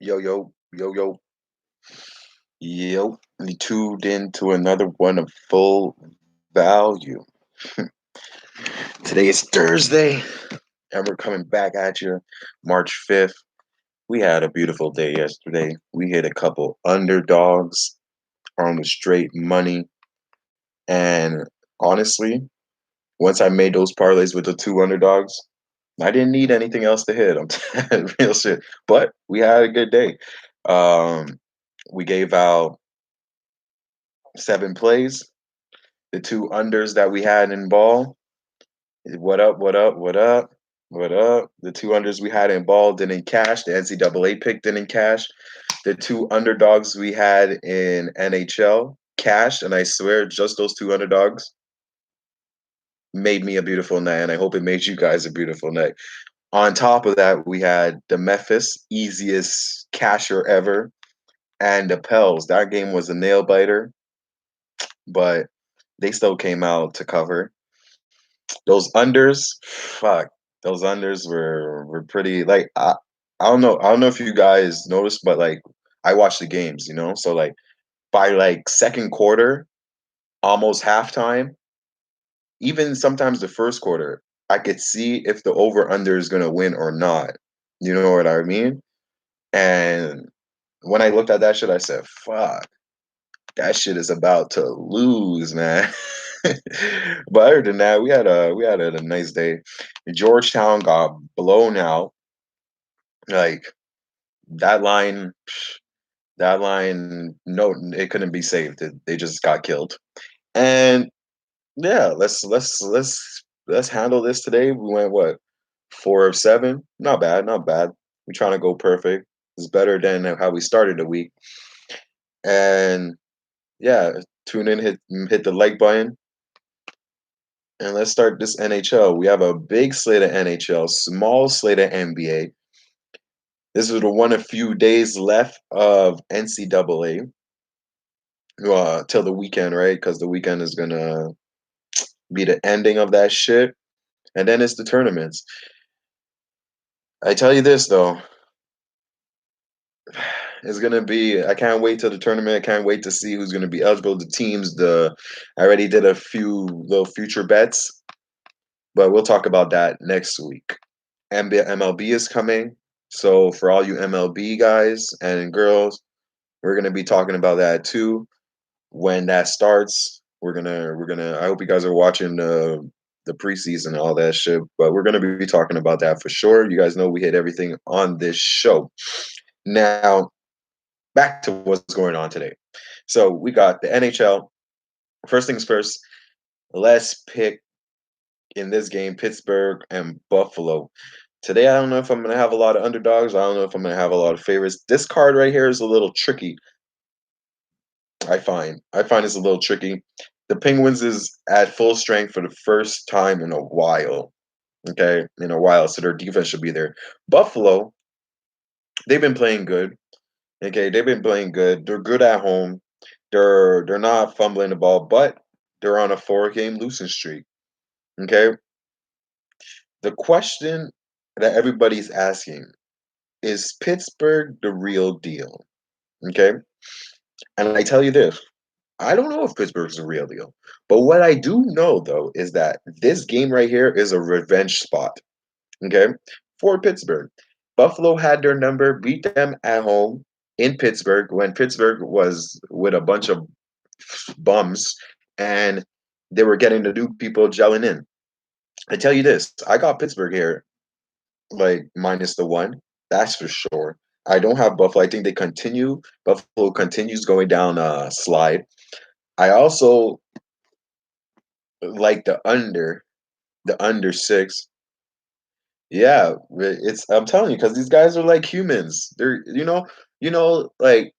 Yo, yo, yo, yo, yo. You tuned in to another one of Full Value. Today is Thursday, and we're coming back at you March 5th. We had a beautiful day yesterday. We hit a couple underdogs on the straight money. And honestly, once I made those parlays with the two underdogs, I didn't need anything else to hit. I'm telling real shit. But we had a good day. Um, we gave out 7 plays. The two unders that we had in ball. What up? What up? What up? What up? The two unders we had in ball didn't cash. The NCAA pick didn't cash. The two underdogs we had in NHL cashed, and I swear, just those two underdogs made me a beautiful night, and I hope it made you guys a beautiful night. On top of that, we had the Memphis, easiest casher ever, and the Pels. That game was a nail biter, but they still came out to cover. Those unders, fuck, those unders were pretty like I don't know if you guys noticed, but like I watch the games, so like by like second quarter, almost halftime, even sometimes the first quarter, I could see if the over under is gonna win or not. You know what I mean? And when I looked at that shit, I said, "Fuck, that shit is about to lose, man." But other than that, we had a nice day. Georgetown got blown out. Like that line, no, it couldn't be saved. They just got killed. And yeah, let's handle this today. We went what 4 of 7. Not bad, not bad. We're trying to go perfect. It's better than how we started the week. And yeah, tune in, hit the like button, and let's start this NHL. We have a big slate of NHL, small slate of NBA. This is the one a few days left of NCAA till the weekend, right? Because the weekend is gonna be the ending of that shit, and then it's the tournaments. I tell you this though, it's gonna be. I can't wait till the tournament. I can't wait to see who's gonna be eligible. The teams. I already did a few little future bets, but we'll talk about that next week. MLB is coming. So for all you MLB guys and girls, we're gonna be talking about that too. When that starts, we're gonna. I hope you guys are watching the preseason and all that shit. But we're gonna be talking about that for sure. You guys know we hit everything on this show. Now back to what's going on today. So we got the NHL. First things first. Let's pick in this game Pittsburgh and Buffalo. Today, I don't know if I'm going to have a lot of underdogs. I don't know if I'm going to have a lot of favorites. This card right here is a little tricky, I find. I find it's a little tricky. The Penguins is at full strength for the first time in a while. Okay, in a while, so their defense should be there. Buffalo, they've been playing good. Okay, they've been playing good. They're good at home. They're not fumbling the ball, but they're on a 4-game losing streak. Okay, the question that everybody's asking is Pittsburgh the real deal? Okay. And I tell you this, I don't know if Pittsburgh's the real deal. But what I do know, though, is that this game right here is a revenge spot. Okay. For Pittsburgh. Buffalo had their number, beat them at home in Pittsburgh when Pittsburgh was with a bunch of bums and they were getting the new people gelling in. I tell you this, I got Pittsburgh here like minus the one. That's for sure. I don't have Buffalo. I think they continue. Buffalo continues going down a slide. I also like the under 6. Yeah, it's. I'm telling you, because these guys are like humans. They're, like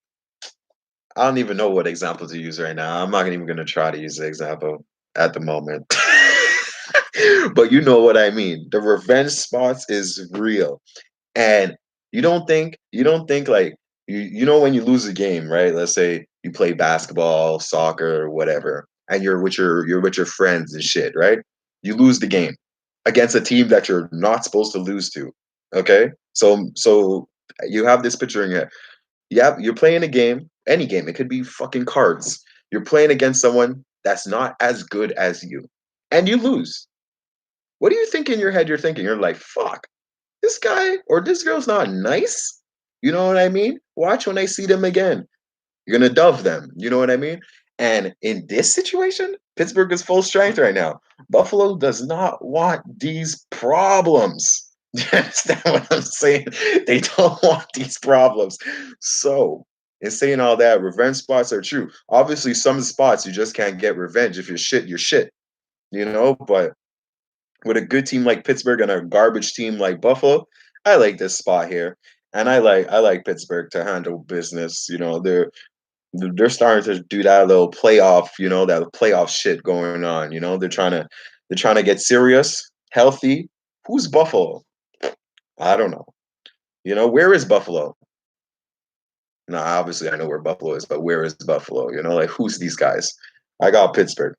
I don't even know what example to use right now. I'm not even going to try to use the example at the moment. But you know what I mean. The revenge spots is real. And you don't think like when you lose a game, right? Let's say you play basketball, soccer, whatever, and you're with your friends and shit, right? You lose the game against a team that you're not supposed to lose to. Okay? So You have this picture in your head. You're playing a game, any game. It could be fucking cards. You're playing against someone that's not as good as you, and you lose. What do you think in your head? You're thinking, you're like, fuck, this guy or this girl's not nice. You know what I mean? Watch when I see them again. You're gonna dove them. You know what I mean? And in this situation, Pittsburgh is full strength right now. Buffalo does not want these problems. You understand what I'm saying? They don't want these problems. So, in saying all that, revenge spots are true. Obviously, some spots you just can't get revenge. If you're shit, you're shit. You know, but with a good team like Pittsburgh and a garbage team like Buffalo, I like this spot here. And I like Pittsburgh to handle business. You know, they're starting to do that little playoff, that playoff shit going on. They're trying to get serious, healthy. Who's Buffalo? I don't know. Where is Buffalo? No, obviously I know where Buffalo is, but where is Buffalo? Like who's these guys? I got Pittsburgh.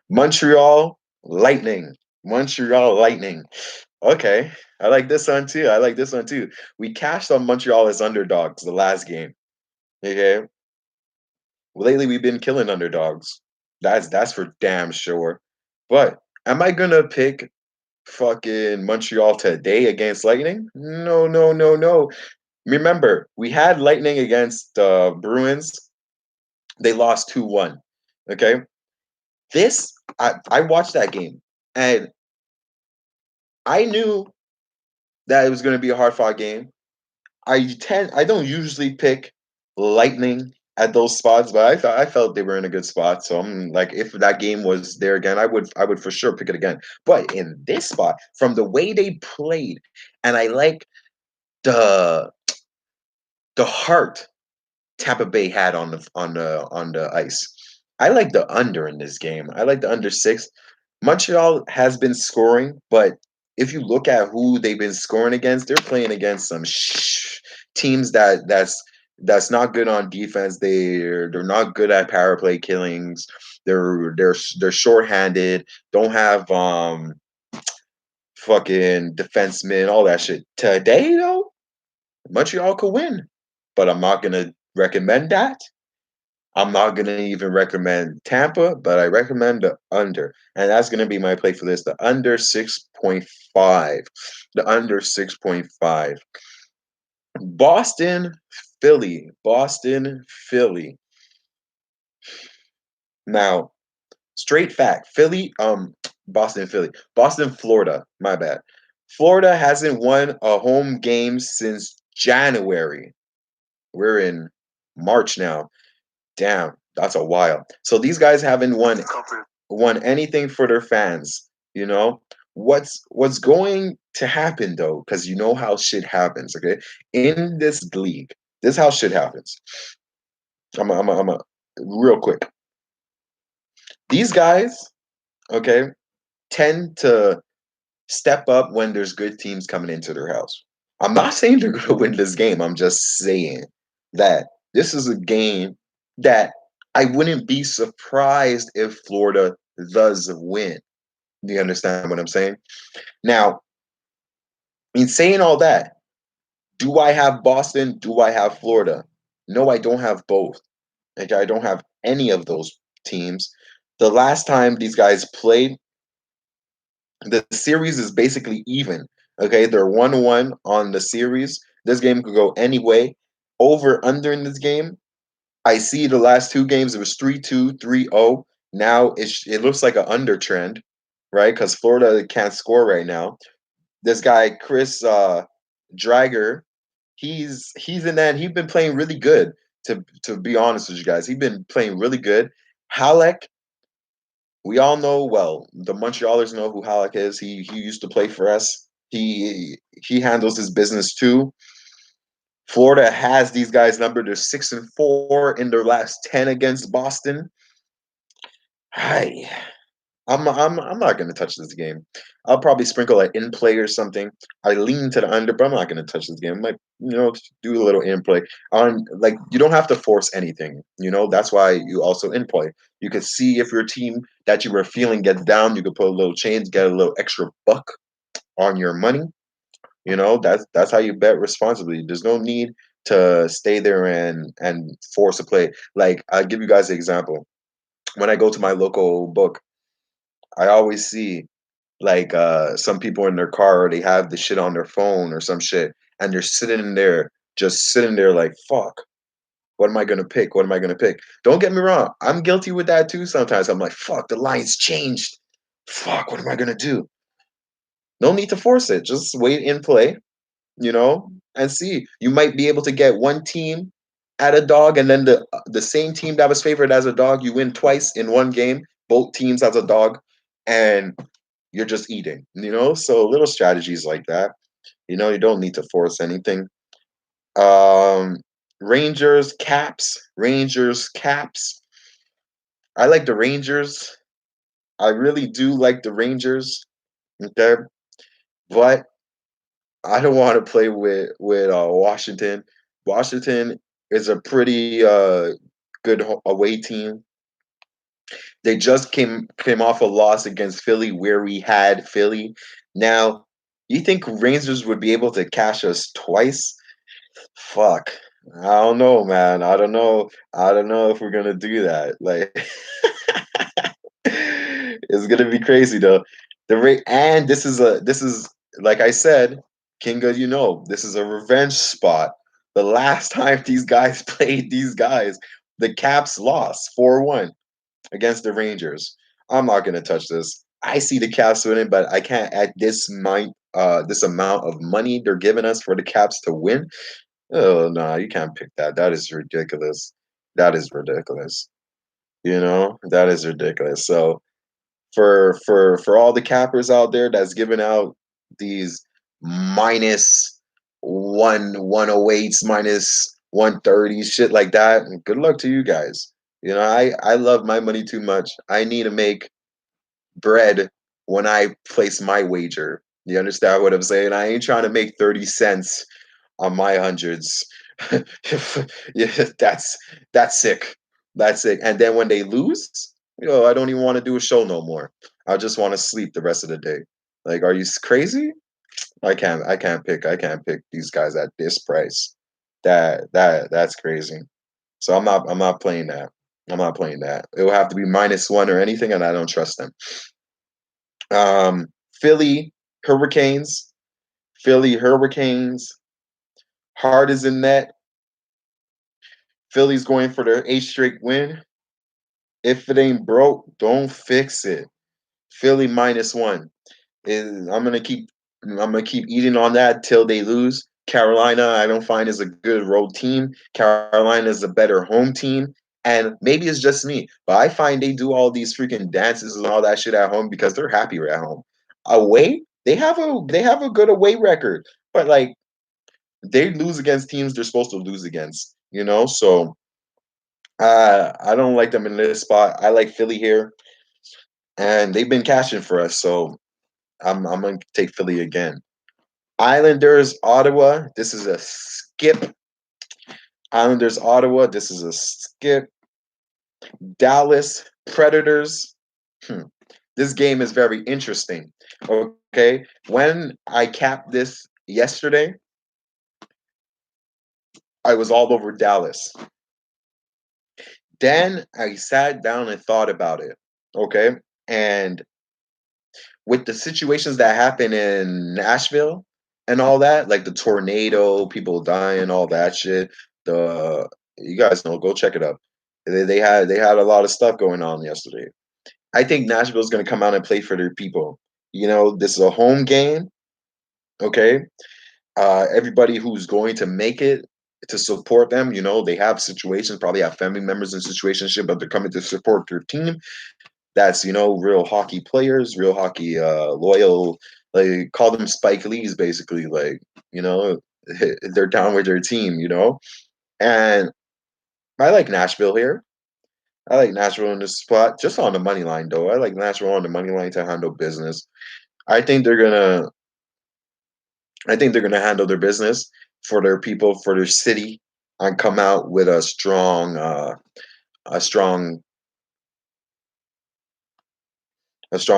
Montreal Lightning. Montreal Lightning. Okay. I like this one too. I like this one too. We cashed on Montreal as underdogs the last game. Okay. Lately we've been killing underdogs. That's for damn sure. But am I gonna pick fucking Montreal today against Lightning? No, no, no, no. Remember, we had Lightning against Bruins. They lost 2-1. Okay. I watched that game and I knew that it was gonna be a hard fought game. I don't usually pick Lightning at those spots, but I felt they were in a good spot. So I'm like, if that game was there again, I would for sure pick it again. But in this spot, from the way they played, and I like the heart Tampa Bay had on the ice. I like the under in this game. I like the under 6. Montreal has been scoring, but if you look at who they've been scoring against, they're playing against some teams that's not good on defense. They're not good at power play killings. They're shorthanded. Don't have fucking defensemen, all that shit. Today though, Montreal could win, but I'm not gonna recommend that. I'm not gonna even recommend Tampa, but I recommend the under, and that's gonna be my play for this: the under 6.5, the under 6.5. Boston, Philly, Boston, Philly. Now, straight fact: Philly, Boston, Philly, Boston, Florida. My bad. Florida hasn't won a home game since January. We're in March now. Damn, that's a while. So these guys haven't won anything for their fans. You know what's going to happen though, because you know how shit happens. Okay, in this league, this is how shit happens. I'm a real quick. These guys, okay, tend to step up when there's good teams coming into their house. I'm not saying they're going to win this game. I'm just saying that this is a game that I wouldn't be surprised if Florida does win. Do you understand what I'm saying? Now, in saying all that, do I have Boston? Do I have Florida? No, I don't have both. Like, I don't have any of those teams. The last time these guys played, the series is basically even. Okay, they're 1-1 on the series. This game could go any way. Over under in this game, I see the last two games it was 3-2, 3-0. Now it looks like an under trend, right? Because Florida can't score right now. This guy Chris Drager, he's in that. He's been playing really good. To be honest with you guys, he's been playing really good. Halleck, we all know well. The Montrealers know who Halleck is. He used to play for us. He handles his business too. Florida has these guys numbered. They're 6-4 in their last 10 against Boston. Hi. I'm not gonna touch this game. I'll probably sprinkle an in play or something. I lean to the under, but I'm not gonna touch this game. I might, do a little in play. On like you don't have to force anything. That's why you also in play. You could see if your team that you were feeling gets down. You could put a little change, get a little extra buck on your money. That's how you bet responsibly. There's no need to stay there and force a play. Like, I'll give you guys an example. When I go to my local book, I always see like some people in their car, they have the shit on their phone or some shit, and they're sitting in there, just sitting there like, fuck, what am I gonna pick? What am I gonna pick? Don't get me wrong, I'm guilty with that too sometimes. I'm like, fuck, the line's changed. Fuck, what am I gonna do? No need to force it. Just wait and play, and see. You might be able to get one team at a dog, and then the same team that was favored as a dog, you win twice in one game, both teams as a dog, and you're just eating, So little strategies like that. You don't need to force anything. Um, Rangers, Caps. I like the Rangers. I really do like the Rangers. Okay, but I don't want to play with Washington. Washington is a pretty good away team. They just came off a loss against Philly where we had Philly. Now, you think Rangers would be able to cash us twice? Fuck. I don't know, man. I don't know. I don't know if we're gonna do that. Like, it's gonna be crazy though. And this is like I said, Kinga, this is a revenge spot. The last time these guys played these guys, the Caps lost 4-1 against the Rangers. I'm not gonna touch this. I see the Caps winning, but I can't at this amount of money they're giving us for the Caps to win. Oh no, you can't pick that. That is ridiculous. That is ridiculous. That is ridiculous. So for all the cappers out there that's giving out these minus 108s, minus 130, shit like that, good luck to you guys. I love my money too much. I need to make bread when I place my wager. You understand what I'm saying? I ain't trying to make 30 cents on my hundreds. Yeah, that's sick. That's sick. And then when they lose, I don't even want to do a show no more. I just want to sleep the rest of the day. Like, are you crazy? I can't pick these guys at this price. That's crazy. So I'm not playing that. I'm not playing that. It will have to be -1 or anything, and I don't trust them. Philly Hurricanes. Philly Hurricanes. Hard is in net. Philly's going for their eighth straight win. If it ain't broke, don't fix it. Philly -1. I'm gonna keep eating on that till they lose. Carolina, I don't find is a good road team. Carolina is a better home team. And maybe it's just me, but I find they do all these freaking dances and all that shit at home because they're happier at home. Away, they have a good away record, but like they lose against teams they're supposed to lose against. So I don't like them in this spot. I like Philly here, and they've been cashing for us, so I'm gonna take Philly again. Islanders, Ottawa. This is a skip. Islanders, Ottawa. This is a skip. Dallas Predators. Hmm. This game is very interesting. Okay, when I capped this yesterday, I was all over Dallas. Then I sat down and thought about it. Okay, and with the situations that happen in Nashville and all that, like the tornado, people dying, all that shit. The You guys know, go check it up. They had a lot of stuff going on yesterday. I think Nashville's gonna come out and play for their people. This is a home game, okay? Everybody who's going to make it to support them, they have situations, probably have family members in situations, but they're coming to support their team. That's real hockey players, real hockey loyal, like call them Spike Lees basically, like you know they're down with their team. And I like Nashville here. I like Nashville in this spot, just on the money line though. I like Nashville on the money line to handle business. I think they're gonna I think they're gonna handle their business for their people, for their city, and come out with a strong a strong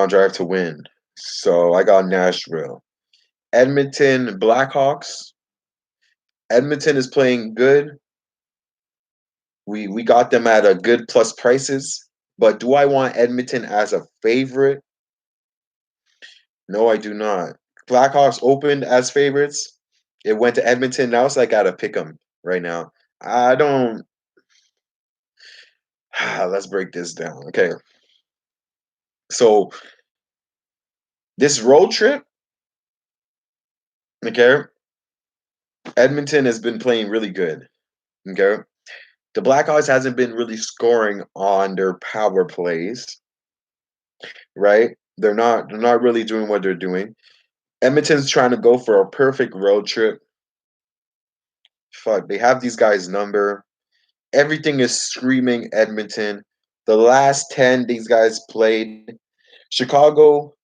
drive to win. So I got Nashville. Edmonton Blackhawks. Edmonton is playing good. We got them at a good plus prices. But do I want Edmonton as a favorite? No, I do not. Blackhawks opened as favorites. It went to Edmonton. Now it's like I gotta pick them right now. I don't. Let's break this down. Okay. So this road trip, okay, Edmonton has been playing really good. Okay. The Blackhawks hasn't been really scoring on their power plays, right? They're not really doing what they're doing. Edmonton's trying to go for a perfect road trip. Fuck, they have these guys' number. Everything is screaming Edmonton. The last 10 these guys played, Chicago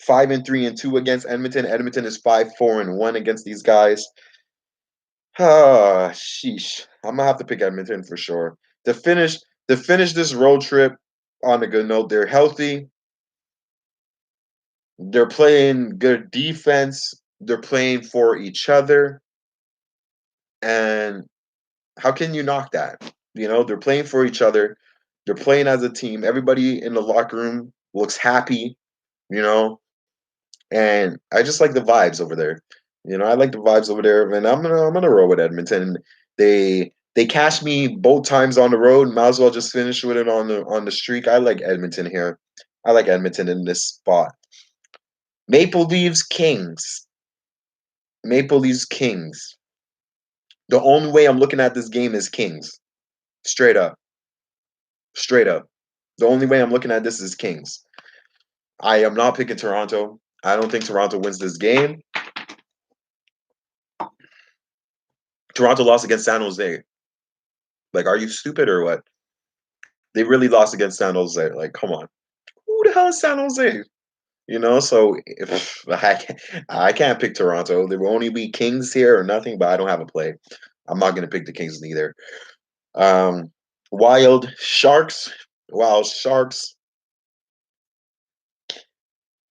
5-3-2 against Edmonton. Edmonton is 5-4-1 against these guys. Ah, sheesh. I'm gonna have to pick Edmonton for sure. To finish to finish this road trip on a good note, they're healthy. They're playing good defense. They're playing for each other. And how can you knock that? They're playing for each other. They're playing as a team. Everybody in the locker room looks happy, you know, and I just like the vibes over there. I like the vibes over there, and I'm gonna roll with Edmonton. They cashed me both times on the road. Might as well just finish with it on the streak. I like Edmonton here. I like Edmonton in this spot. Maple Leafs Kings. Maple Leafs Kings. The only way I'm looking at this game is Kings. Straight up. Straight up. The only way I'm looking at this is Kings. I am not picking Toronto. I don't think Toronto wins this game. Toronto lost against San Jose. Like, are you stupid or what? They really lost against San Jose. Like, come on. Who the hell is San Jose? So if I can't pick Toronto. There will only be Kings here or nothing, but I don't have a play. I'm not going to pick the Kings neither. Um, Wild Sharks. Wild Sharks.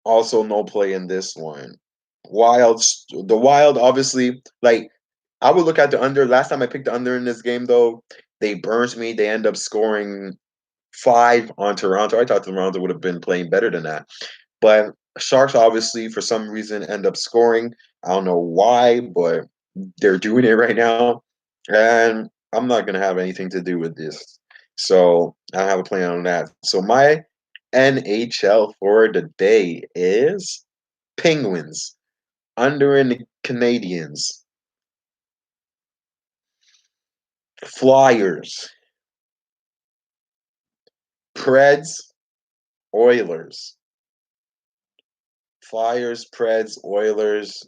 Also, no play in this one. The Wild, obviously, like I would look at the under. Last time I picked the under in this game, though, they burnt me. They end up scoring 5 on Toronto. I thought Toronto would have been playing better than that. But Sharks, obviously, for some reason, end up scoring. I don't know why, but they're doing it right now. And I'm not going to have anything to do with this. So I don't have a plan on that. So my NHL for the day is Penguins under in the Canadians, Flyers, Preds, Oilers. Flyers, Preds, Oilers,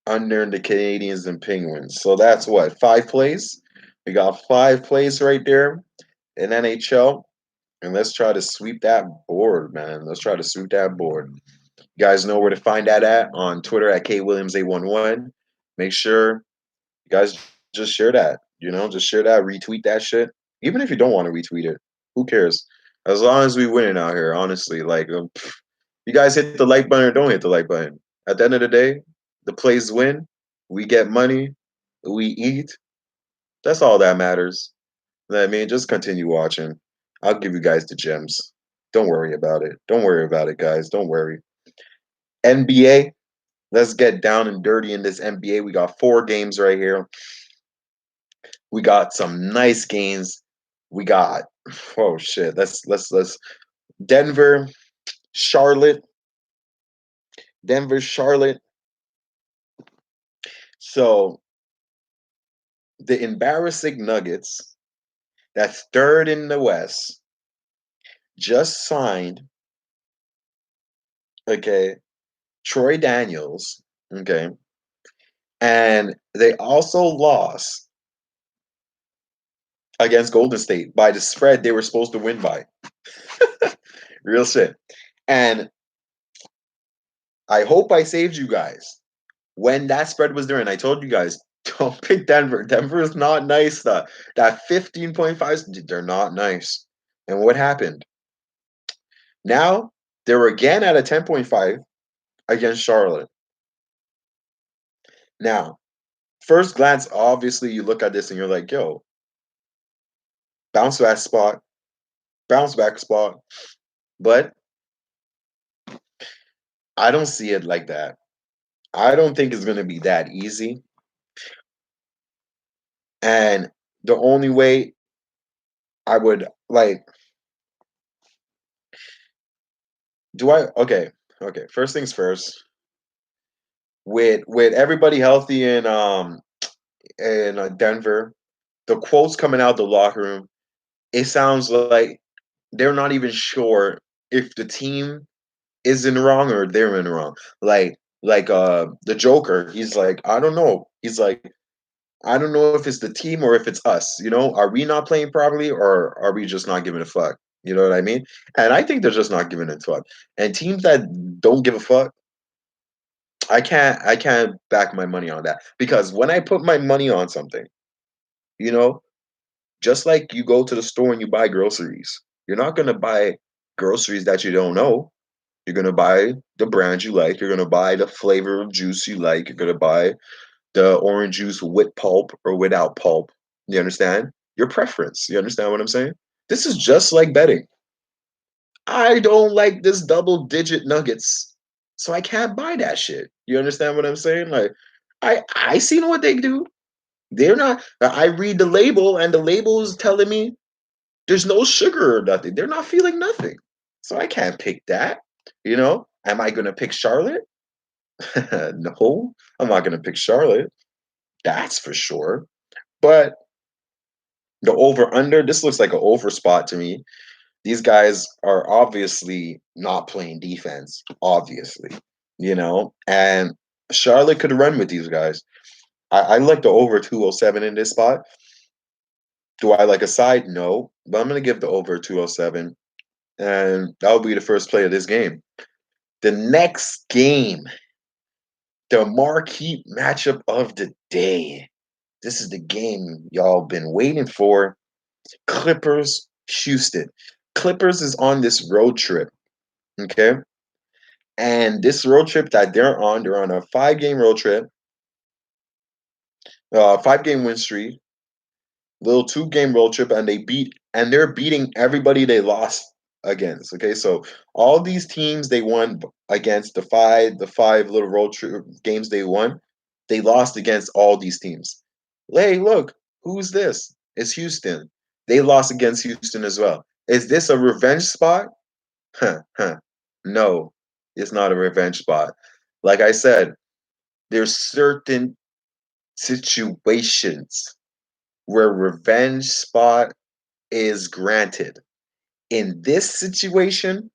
under the Canadians and Penguins. So that's what, 5 plays? We got 5 plays right there in NHL. And let's try to sweep that board, man. Let's try to sweep that board. You guys know where to find that at on Twitter at KWilliams811. Make sure you guys just share that. Just share that, retweet that shit. Even if you don't want to retweet it, who cares? As long as we winning out here, honestly. Like, you guys hit the like button or don't hit the like button. At the end of the day, the plays win. We get money. We eat. That's all that matters. I mean, just continue watching. I'll give you guys the gems. Don't worry about it. Don't worry about it, guys. Don't worry. NBA. Let's get down and dirty in this NBA. We got 4 games right here. We got some nice games. We got oh shit. Let's Denver, Charlotte. Denver, Charlotte. So the embarrassing Nuggets, that's third in the West, just signed, okay, Troy Daniels, okay, and they also lost against Golden State by the spread they were supposed to win by. Real shit. And I hope I saved you guys when that spread was there. And I told you guys, don't pick Denver. Denver is not nice. That 15.5, they're not nice. And what happened? Now they're again at a 10.5 against Charlotte. Now, first glance, obviously, you look at this and you're like, yo, bounce back spot, bounce back spot. But I don't see it like that. I don't think it's going to be that easy. And the only way I would like, okay. First things first. With everybody healthy in Denver, the quotes coming out the locker room, it sounds like they're not even sure if the team is in the wrong or they're in the wrong. Like the Joker, he's like, I don't know. He's like, I don't know if it's the team or if it's us. Are we not playing properly or are we just not giving a fuck? You know what I mean? And I think they're just not giving a fuck. And teams that don't give a fuck, I can't back my money on that because when I put my money on something, you know, just like you go to the store and you buy groceries, you're not gonna buy groceries that you don't know. You're gonna buy the brand you like. You're gonna buy the flavor of juice you like. You're gonna buy the orange juice with pulp or without pulp. You understand? Your preference. You understand what I'm saying? This is just like betting. I don't like this double digit nuggets. So I can't buy that shit. You understand what I'm saying? Like I seen what they do. They're not I read the label and the label is telling me there's no sugar or nothing. They're not feeling nothing. So I can't pick that. Am I gonna pick Charlotte? No, I'm not gonna pick Charlotte. That's for sure. But the over under, this looks like an over spot to me. These guys are obviously not playing defense, obviously. And Charlotte could run with these guys. I like the over 207 in this spot. Do I like a side? No, but I'm going to give the over 207, and that will be the first play of this game. The next game, the marquee matchup of the day. This is the game y'all been waiting for. Clippers, Houston. Clippers is on this road trip, okay? And this road trip that they're on a 5-game road trip, 5-game win streak, little 2-game road trip, and they're beating everybody they lost against. Okay, so all these teams they won against the five little road trip games they won, they lost against all these teams. Hey, look, who's this? It's Houston. They lost against Houston as well. Is this a revenge spot? Huh, huh. No, it's not a revenge spot. Like I said, there's certain situations where revenge spot is granted. In this situation,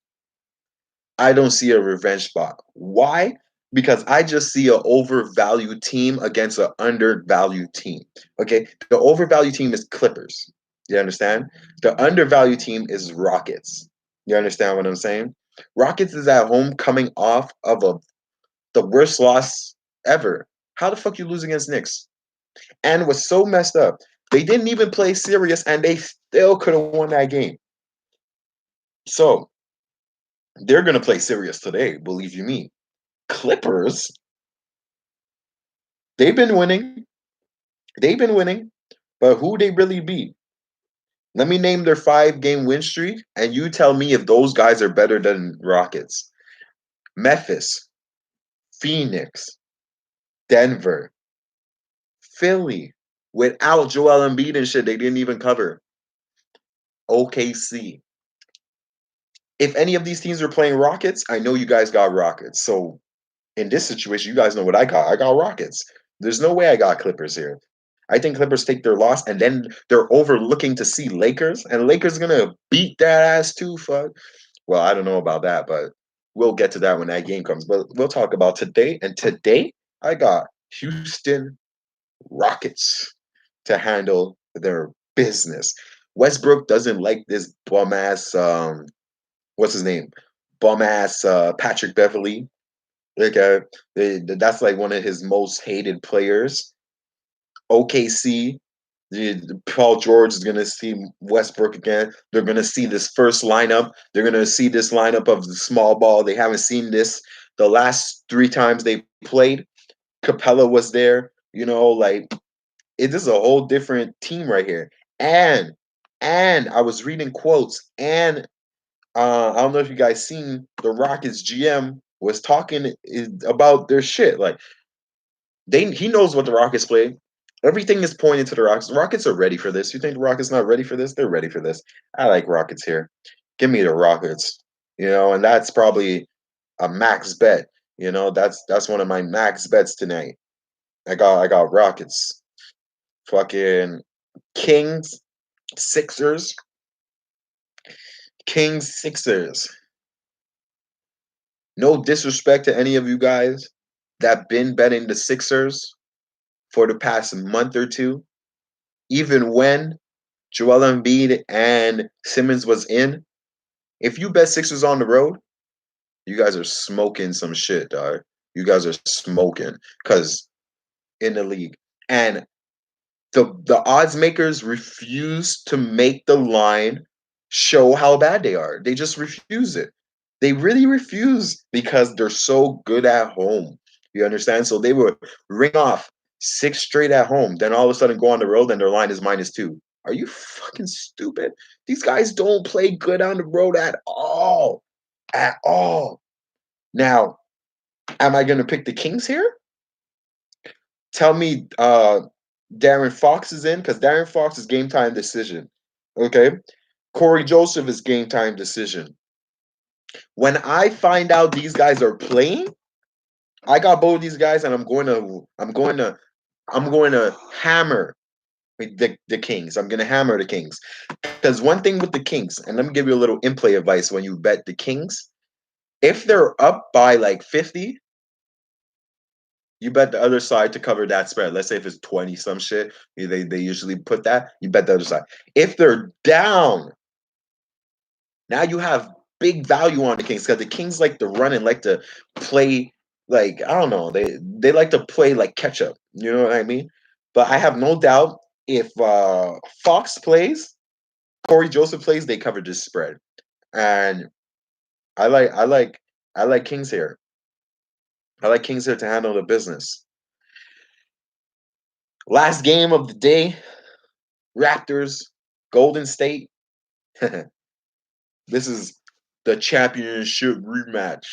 I don't see a revenge spot. Why? Because I just see an overvalued team against an undervalued team. Okay, the overvalued team is Clippers. You understand? The undervalued team is Rockets. You understand what I'm saying? Rockets is at home coming off of the worst loss ever. How the fuck you lose against Knicks? And it was so messed up. They didn't even play serious, and they still could have won that game. So they're gonna play serious today, believe you me. Clippers, they've been winning. They've been winning, but who they really beat? Let me name their 5-game win streak, and you tell me if those guys are better than Rockets. Memphis, Phoenix, Denver, Philly. Without Joel Embiid and shit, they didn't even cover. OKC. If any of these teams are playing Rockets, I know you guys got Rockets. So in this situation, you guys know what I got. I got Rockets. There's no way I got Clippers here. I think Clippers take their loss and then they're overlooking to see Lakers, and Lakers gonna beat that ass too. Fuck. Well, I don't know about that, but we'll get to that when that game comes. But we'll talk about today. And today, I got Houston Rockets to handle their business. Westbrook doesn't like this bum ass. What's his name? Bum ass Patrick Beverly. Like that's like one of his most hated players. OKC, Paul George is gonna see Westbrook again. They're gonna see this first lineup. They're gonna see this lineup of the small ball. They haven't seen this the last 3 times they played. Capella was there. Like it is a whole different team right here. And I was reading quotes, and I don't know if you guys seen the Rockets GM was talking about their shit. Like he knows what the Rockets play. Everything is pointing to the Rockets. The Rockets are ready for this. You think the Rockets not ready for this? They're ready for this. I like Rockets here. Give me the Rockets. And that's probably a max bet. That's one of my max bets tonight. I got Rockets. Fucking Kings, Sixers, Kings, Sixers. No disrespect to any of you guys that been betting the Sixers for the past month or two, even when Joel Embiid and Simmons was in. If you bet Sixers on the road, you guys are smoking some shit, dog. You guys are smoking because in the league. And the odds makers refuse to make the line show how bad they are. They just refuse it. They really refuse because they're so good at home. You understand? So they would ring off 6 straight at home, then all of a sudden go on the road and their line is -2. Are you fucking stupid? These guys don't play good on the road at all. At all. Now, am I going to pick the Kings here? Tell me Darren Fox is in, because Darren Fox is game time decision. Okay. Corey Joseph is game time decision. When I find out these guys are playing, I got both of these guys, and I'm going to hammer the Kings. I'm going to hammer the Kings. Because one thing with the Kings, and let me give you a little in-play advice when you bet the Kings, if they're up by like 50, you bet the other side to cover that spread. Let's say if it's 20 some shit, they usually put that. You bet the other side. If they're down, now you have big value on the Kings because the Kings like to run and like to play like I don't know. They like to play like catch up. You know what I mean? But I have no doubt if Fox plays, Corey Joseph plays, they cover this spread. And I like I like I like Kings here. I like Kings here to handle the business. Last game of the day, Raptors, Golden State. This is the championship rematch.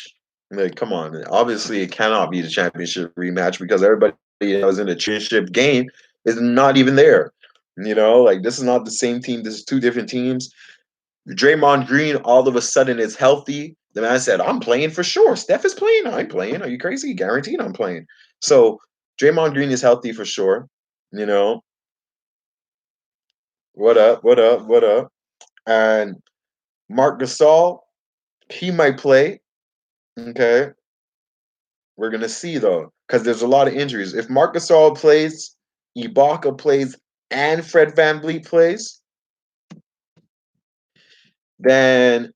Like, come on. Obviously, it cannot be the championship rematch because everybody that was in the championship game is not even there. Like this is not the same team. This is two different teams. Draymond Green all of a sudden is healthy. The man said, I'm playing for sure. Steph is playing. I'm playing. Are you crazy? Guaranteed I'm playing. So Draymond Green is healthy for sure. You know, what up? What up? What up? And Mark Gasol, he might play. Okay. We're gonna see though, because there's a lot of injuries. If Marc Gasol plays, Ibaka plays, and Fred VanVleet plays, then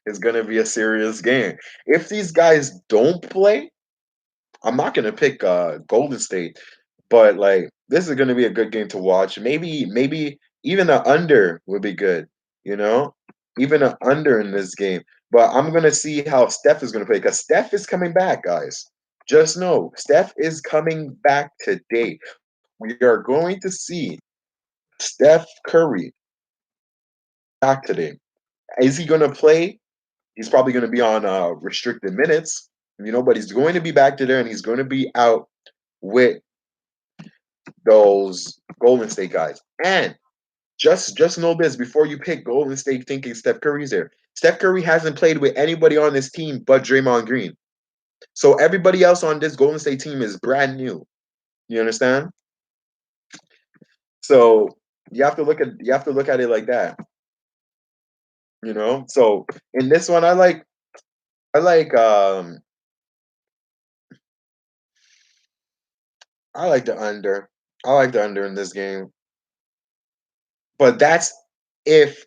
it's gonna be a serious game. If these guys don't play, I'm not gonna pick Golden State, but like this is gonna be a good game to watch. Maybe even an under would be good, you know, even an under in this game. But I'm gonna see how Steph is gonna play because Steph is coming back, guys. Just know Steph is coming back today. We are going to see Steph Curry back today. Is he gonna play? He's probably gonna be on restricted minutes, but he's going to be back today and he's going to be out with those Golden State guys. And just know this before you pick Golden State thinking Steph Curry's there. Steph Curry hasn't played with anybody on this team but Draymond Green. So everybody else on this Golden State team is brand new. You understand? So you have to look at it like that. So in this one I like I like the under. I like the under in this game. But that's if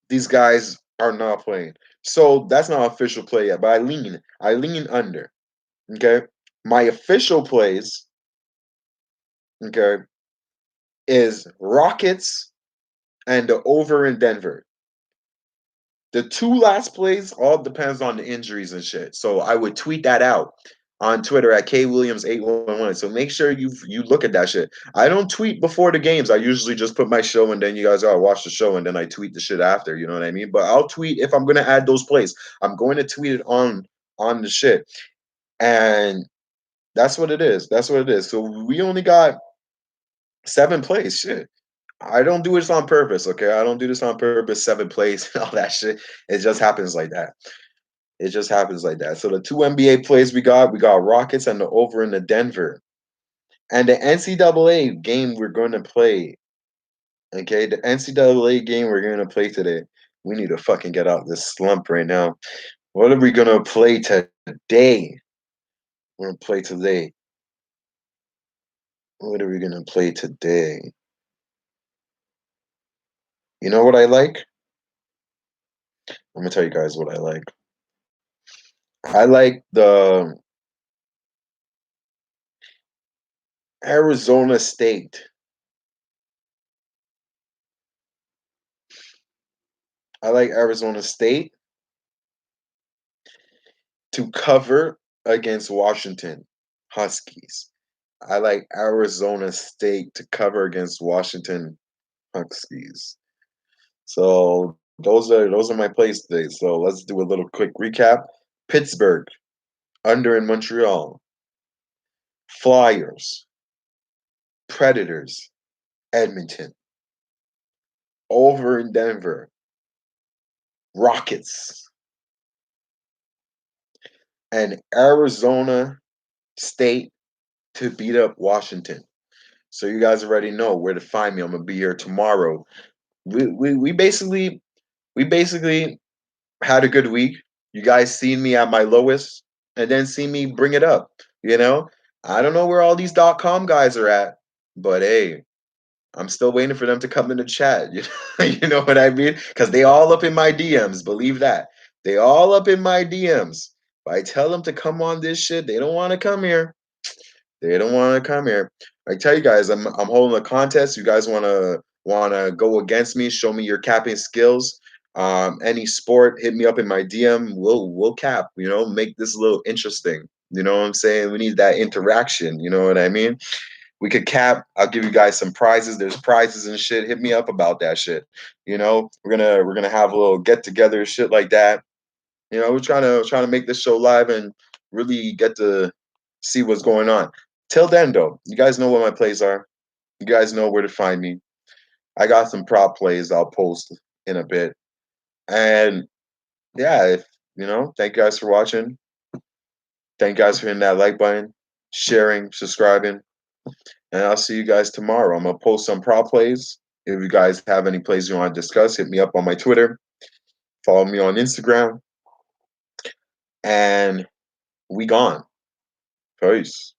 these guys are not playing. So that's not official play yet, but I lean under. Okay. My official plays, okay, is Rockets and the over in Denver. The two last plays all depends on the injuries and shit. So I would tweet that out on Twitter at kwilliams811. So make sure you look at that shit. I don't tweet before the games. I usually just put my show and then you guys gotta watch the show and then I tweet the shit after. You know what I mean? But I'll tweet if I'm gonna add those plays. I'm going to tweet it on the shit. And that's what it is. That's what it is. So we only got 7 plays. Shit. I don't do this on purpose, okay? I don't do this on purpose, 7 plays and all that shit. It just happens like that. It just happens like that. So the two NBA plays we got Rockets and the over in the Denver. And the NCAA game we're going to play, okay? The NCAA game we're going to play today. We need to fucking get out this slump right now. What are we going to play today? We're going to play today. What are we going to play today? You know what I like? I'm going to tell you guys what I like. I like the Arizona State. I like Arizona State to cover against Washington Huskies. I like Arizona State to cover against Washington Huskies. So those are my plays today. So let's do a little quick recap. Pittsburgh under in Montreal. Flyers, Predators, Edmonton. Over in Denver. Rockets and Arizona State to beat up Washington. So you guys already know where to find me. I'm gonna be here tomorrow. We basically had a good week. You guys seen me at my lowest and then see me bring it up. You know, I don't know where all these .com guys are at, but hey, I'm still waiting for them to come in the chat. You know what I mean? Because they all up in my DMs. Believe that. They all up in my DMs. If I tell them to come on this shit, they don't want to come here. They don't want to come here. I tell you guys, I'm holding a contest. You guys wanna go against me? Show me your capping skills. Any sport, hit me up in my DM. We'll cap. You know, make this a little interesting. You know what I'm saying? We need that interaction. You know what I mean? We could cap. I'll give you guys some prizes. There's prizes and shit. Hit me up about that shit. You know, we're gonna have a little get together, shit like that. You know, we're trying to make this show live and really get to see what's going on. Till then, though, you guys know what my plays are. You guys know where to find me. I got some prop plays I'll post in a bit. And yeah, if thank you guys for watching. Thank you guys for hitting that like button, sharing, subscribing, and I'll see you guys tomorrow. I'm gonna post some prop plays. If you guys have any plays you want to discuss, hit me up on my Twitter. Follow me on Instagram. And we gone. Peace.